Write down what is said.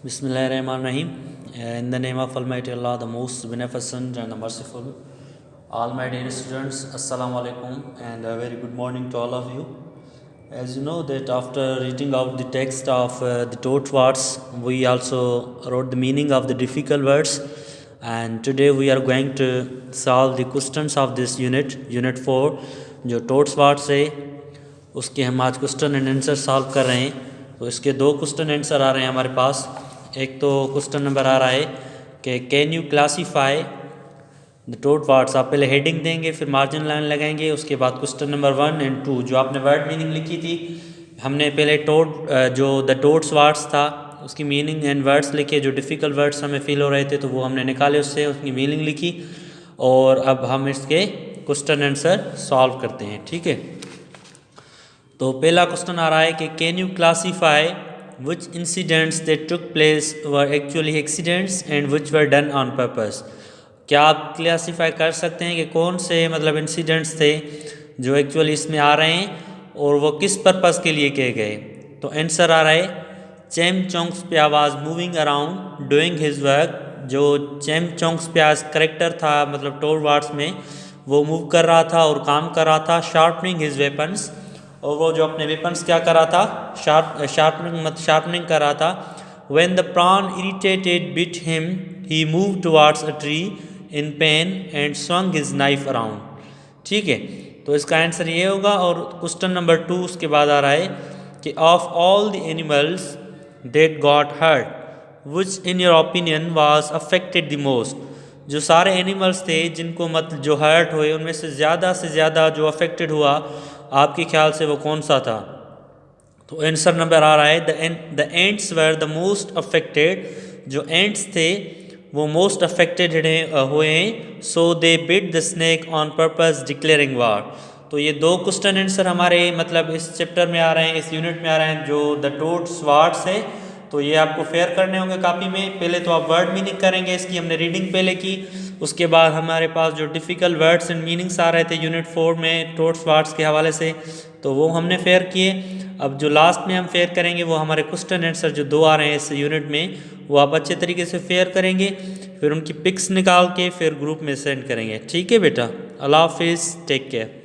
Bismillahirrahmanirrahim. In the name of Almighty Allah, the most beneficent and the merciful. All my dear students, Assalamu alaikum and a very good morning to all of you. As you know that after reading out the text of the taught words, we also wrote the meaning of the difficult words. And today we are going to solve the questions of this unit 4, जो taught words है उसके हम आज question and answer solve कर रहे हैं। तो इसके दो क्वेश्चन आंसर आ रहे हैं हमारे पास। एक तो क्वेश्चन नंबर आ रहा है कि can you classify the tot words. आप पहले हेडिंग देंगे, फिर मार्जिन लाइन लगाएंगे, उसके बाद क्वेश्चन नंबर 1 और 2 जो आपने वर्ड मीनिंग लिखी थी, हमने पहले जो द टोट्स वर्ड्स था उसकी मीनिंग एंड वर्ड्स लिखे, जो डिफ़िकल्ट वर्ड्स हमें फील हो रहे थे तो वो हमने निकाले, उससे उसकी मीनिंग लिखी। और अब हम इसके क्वेश्चन आंसर सॉल्व करते हैं, ठीक है। तो पहला क्वेश्चन आ रहा है कि can you classify which incidents that took place were actually accidents and which were done on purpose. क्या आप क्लासीफाई कर सकते हैं कि कौन से इंसिडेंट्स थे जो एक्चुअली इसमें आ रहे हैं और वो किस पर्पस के लिए किए गए। तो आंसर आ रहा है चेम चोंग्सपिया was moving around doing his work. जो चेम चोंग्सपिया करेक्टर था टोट वर्ड्स में, वो मूव कर रहा था और काम कर रहा था, शार्पनिंग हिज वेपन्स। और वो जो अपने वेपन्स क्या कर रहा था, शार्पनिंग कर रहा था। When the prawn irritated bit him, he moved towards a tree in pain and swung his knife around। ठीक है, तो इसका आंसर ये होगा। और क्वेश्चन नंबर 2 उसके बाद आ रहा है कि of all the animals that got hurt which in your opinion was affected the most. जो सारे एनिमल्स थे जिनको जो हर्ट हुए, उनमें से ज़्यादा जो अफेक्टेड हुआ आपके ख्याल से वो कौन सा था। तो आंसर नंबर आ रहा है the ants were the most affected. जो एंट्स थे वो मोस्ट अफेक्टेड हुए हैं। So they bit the snake on purpose declaring war. तो ये दो क्वेश्चन आंसर हमारे इस चैप्टर में आ रहे हैं, इस यूनिट में आ रहे हैं, जो द टोट्स वर्ड्स है। तो ये आपको फेयर करने होंगे कापी में। पहले तो आप वर्ड मीनिंग करेंगे, इसकी हमने रीडिंग पहले की। उसके बाद हमारे पास जो डिफ़िकल्ट वर्ड्स एंड मीनिंग्स आ रहे थे यूनिट 4 में टोट्स वर्ड्स के हवाले से, तो वो हमने फेयर किए। अब जो लास्ट में हम फेयर करेंगे वो हमारे क्वेश्चन आंसर जो 2 आ रहे हैं इस यूनिट में, वो आप अच्छे तरीके से फेयर करेंगे, फिर उनकी पिक्स निकाल के फिर ग्रुप में सेंड करेंगे। ठीक है बेटा, अल्लाह हाफिज़, टेक केयर।